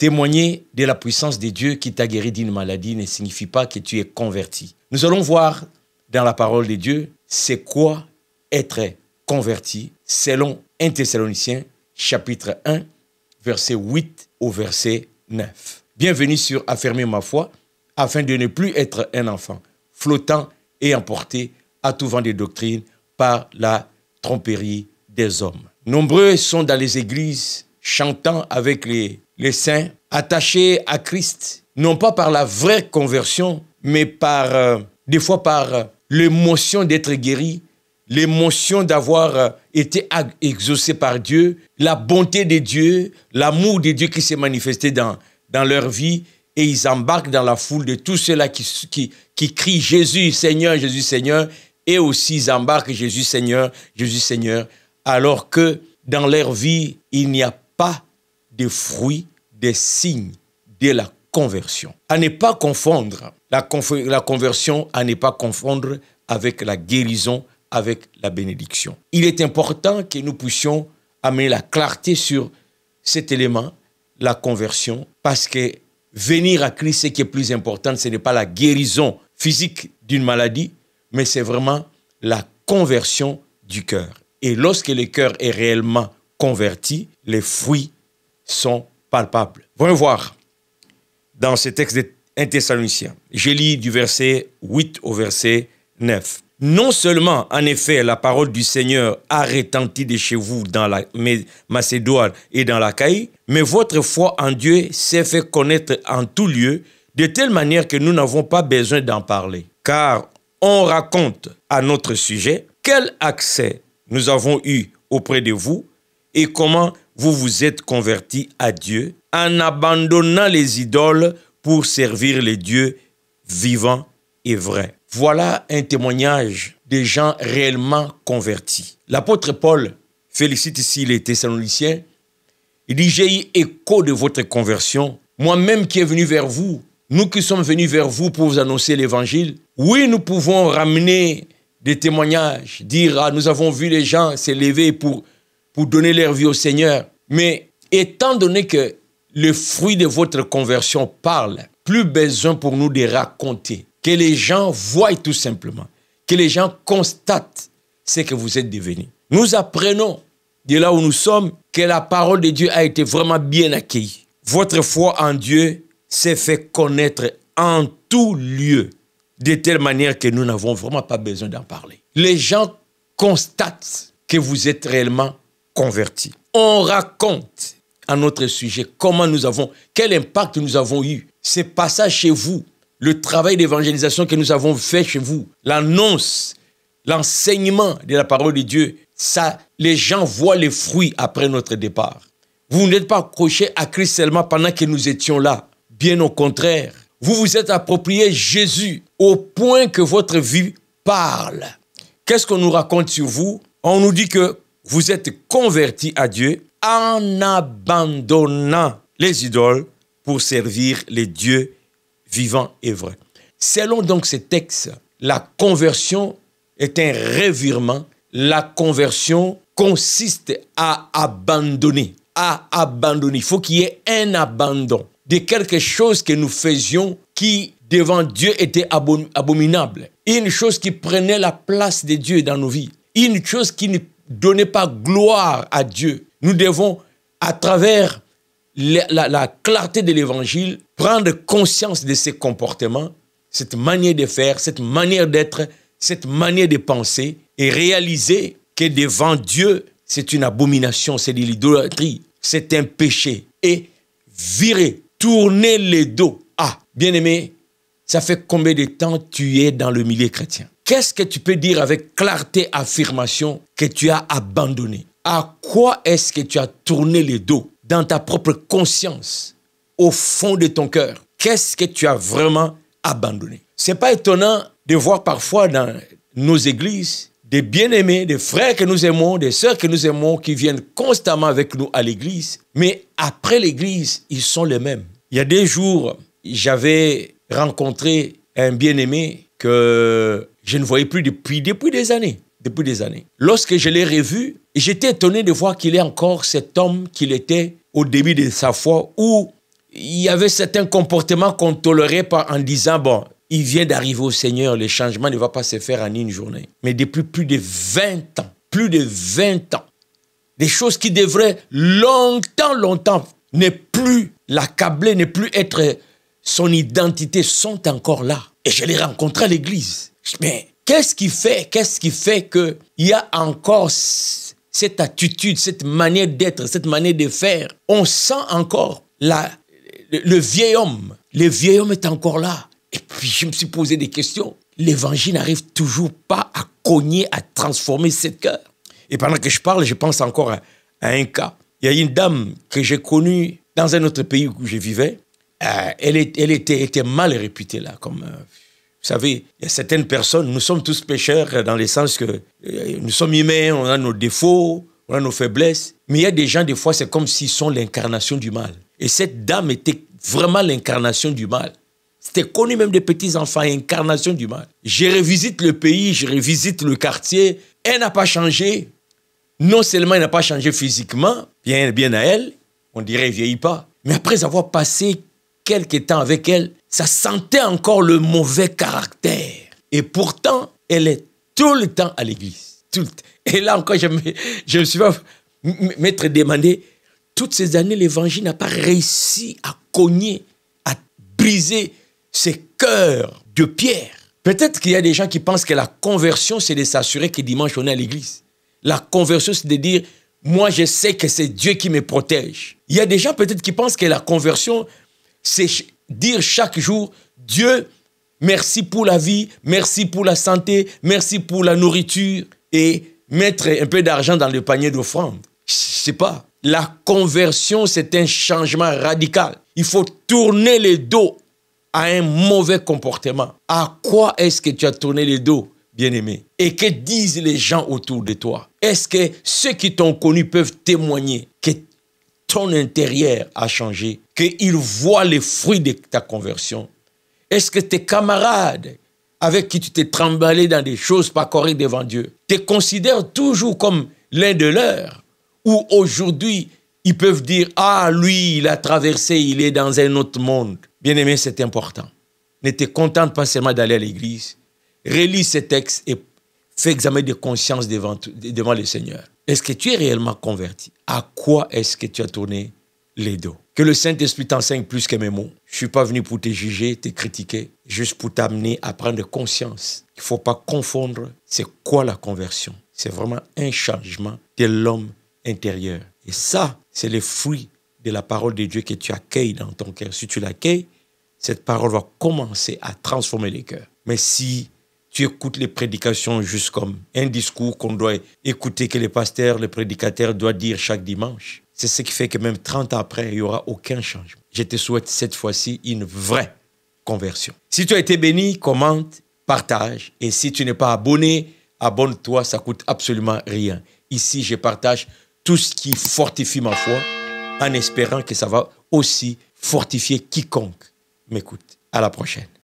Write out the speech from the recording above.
témoigner de la puissance de Dieu qui t'a guéri d'une maladie ne signifie pas que tu es converti. Nous allons voir dans la parole de Dieu, c'est quoi être converti selon 1 Thessaloniciens, chapitre 1, verset 8 au verset 9. Bienvenue sur Affirmer ma foi, afin de ne plus être un enfant flottant et emporté à tout vent de doctrine par la tromperie des hommes. Nombreux sont dans les églises chantant avec les saints, attachés à Christ, non pas par la vraie conversion, mais des fois par l'émotion d'être guéri, l'émotion d'avoir été exaucé par Dieu, la bonté de Dieu, l'amour de Dieu qui s'est manifesté dans leur vie, et ils embarquent dans la foule de tous ceux-là qui crient « Jésus, Seigneur, Jésus, Seigneur », et aussi ils embarquent « Jésus, Seigneur, Jésus, Seigneur », alors que dans leur vie, il n'y a pas de fruits, des signes de la conversion. À ne pas confondre la conversion, à ne pas confondre avec la guérison, avec la bénédiction. Il est important que nous puissions amener la clarté sur cet élément, la conversion, parce que venir à Christ, ce qui est plus important, ce n'est pas la guérison physique d'une maladie, mais c'est vraiment la conversion du cœur. Et lorsque le cœur est réellement converti, les fruits sont palpables. Voyons voir dans ce texte de 1 Thessaloniciens. Je lis du verset 8 au verset 9. Non seulement, en effet, la parole du Seigneur a retenti de chez vous dans la Macédoine et dans l'Achaïe, mais votre foi en Dieu s'est fait connaître en tout lieu, de telle manière que nous n'avons pas besoin d'en parler. Car on raconte à notre sujet quel accès nous avons eu auprès de vous et comment vous vous êtes convertis à Dieu en abandonnant les idoles pour servir les dieux vivants et vrais. Voilà un témoignage des gens réellement convertis. L'apôtre Paul félicite ici les Thessaloniciens. Il dit, j'ai eu écho de votre conversion. Moi-même qui est venu vers vous, nous qui sommes venus vers vous pour vous annoncer l'évangile. Oui, nous pouvons ramener des témoignages, dire, nous avons vu les gens s'élever pour donner leur vie au Seigneur. Mais étant donné que le fruit de votre conversion parle, plus besoin pour nous de raconter. Que les gens voient tout simplement, que les gens constatent ce que vous êtes devenus. Nous apprenons de là où nous sommes que la parole de Dieu a été vraiment bien accueillie. Votre foi en Dieu s'est fait connaître en tout lieu, de telle manière que nous n'avons vraiment pas besoin d'en parler. Les gens constatent que vous êtes réellement convertis. On raconte à notre sujet quel impact nous avons eu. Ces passages chez vous, le travail d'évangélisation que nous avons fait chez vous, l'annonce, l'enseignement de la parole de Dieu, ça, les gens voient les fruits après notre départ. Vous n'êtes pas accrochés à Christ seulement pendant que nous étions là. Bien au contraire, vous vous êtes approprié Jésus au point que votre vie parle. Qu'est-ce qu'on nous raconte sur vous? On nous dit que vous êtes convertis à Dieu en abandonnant les idoles pour servir les dieux vivants et vrais. Selon donc ces textes, la conversion est un revirement. La conversion consiste à abandonner. Il faut qu'il y ait un abandon de quelque chose que nous faisions qui, devant Dieu, était abominable. Une chose qui prenait la place de Dieu dans nos vies. Une chose qui ne donnait pas gloire à Dieu. Nous devons, à travers la clarté de l'évangile, prendre conscience de ces comportements, cette manière de faire, cette manière d'être, cette manière de penser et réaliser que devant Dieu, c'est une abomination, c'est de l'idolâtrie, c'est un péché. Et virer, tourner le dos. Bien-aimé, ça fait combien de temps tu es dans le milieu chrétien? Qu'est-ce que tu peux dire avec clarté, affirmation que tu as abandonné? À quoi est-ce que tu as tourné le dos dans ta propre conscience, au fond de ton cœur? Qu'est-ce que tu as vraiment abandonné? C'est pas étonnant de voir parfois dans nos églises des bien-aimés, des frères que nous aimons, des sœurs que nous aimons, qui viennent constamment avec nous à l'église, mais après l'église, ils sont les mêmes. Il y a des jours, j'avais rencontré un bien-aimé que je ne voyais plus depuis des années. Lorsque je l'ai revu, j'étais étonné de voir qu'il est encore cet homme qu'il était au début de sa foi, où il y avait certains comportements qu'on ne tolérait pas en disant, bon, il vient d'arriver au Seigneur, le changement ne va pas se faire en une journée. Mais depuis plus de 20 ans, des choses qui devraient longtemps ne plus l'accabler, ne plus être son identité, sont encore là. Et je les rencontre à l'église. Mais qu'est-ce qui fait qu'il y a encore cette attitude, cette manière d'être, cette manière de faire? On sent encore le vieil homme. Le vieil homme est encore là. Et puis je me suis posé des questions. L'évangile n'arrive toujours pas à cogner, à transformer ce cœur. Et pendant que je parle, je pense encore à un cas. Il y a une dame que j'ai connue dans un autre pays où je vivais. Elle était mal réputée là. Comme, vous savez, il y a certaines personnes, nous sommes tous pécheurs dans le sens que nous sommes humains, on a nos défauts, on a nos faiblesses. Mais il y a des gens, des fois, c'est comme s'ils sont l'incarnation du mal. Et cette dame était vraiment l'incarnation du mal. C'était connu même des petits-enfants, incarnation du mal. Je revisite le pays, je revisite le quartier. Elle n'a pas changé. Non seulement elle n'a pas changé physiquement, bien à elle, on dirait qu'elle ne vieillit pas. Mais après avoir passé quelques temps avec elle, ça sentait encore le mauvais caractère. Et pourtant, elle est tout le temps à l'église. Et là encore, je me suis m'être demandé, toutes ces années, l'évangile n'a pas réussi à cogner, à briser ces cœurs de pierre. Peut-être qu'il y a des gens qui pensent que la conversion, c'est de s'assurer que dimanche, on est à l'église. La conversion, c'est de dire, moi, je sais que c'est Dieu qui me protège. Il y a des gens peut-être qui pensent que la conversion, c'est dire chaque jour, Dieu, merci pour la vie, merci pour la santé, merci pour la nourriture, et mettre un peu d'argent dans le panier d'offrande. Je ne sais pas. La conversion, c'est un changement radical. Il faut tourner le dos à un mauvais comportement. À quoi est-ce que tu as tourné le dos, bien-aimé? Et que disent les gens autour de toi? Est-ce que ceux qui t'ont connu peuvent témoigner que ton intérieur a changé, qu'ils voient les fruits de ta conversion? Est-ce que tes camarades avec qui tu t'es tremballé dans des choses pas correctes devant Dieu te considèrent toujours comme l'un de leurs? Ou aujourd'hui, ils peuvent dire, ah, lui, il a traversé, il est dans un autre monde. Bien-aimé, c'est important. Ne te contente pas seulement d'aller à l'église. Relis ces textes et fais examen de conscience devant le Seigneur. Est-ce que tu es réellement converti? À quoi est-ce que tu as tourné les dos? Que le Saint-Esprit t'enseigne plus que mes mots. Je ne suis pas venu pour te juger, te critiquer, juste pour t'amener à prendre conscience. Il ne faut pas confondre c'est quoi la conversion. C'est vraiment un changement de l'homme intérieur. Et ça, c'est le fruit de la parole de Dieu que tu accueilles dans ton cœur. Si tu l'accueilles, cette parole va commencer à transformer les cœurs. Mais si tu écoutes les prédications juste comme un discours qu'on doit écouter, que les pasteurs, les prédicateurs doivent dire chaque dimanche, c'est ce qui fait que même 30 ans après, il n'y aura aucun changement. Je te souhaite cette fois-ci une vraie conversion. Si tu as été béni, commente, partage. Et si tu n'es pas abonné, abonne-toi, ça ne coûte absolument rien. Ici, je partage tout ce qui fortifie ma foi en espérant que ça va aussi fortifier quiconque m'écoute. À la prochaine.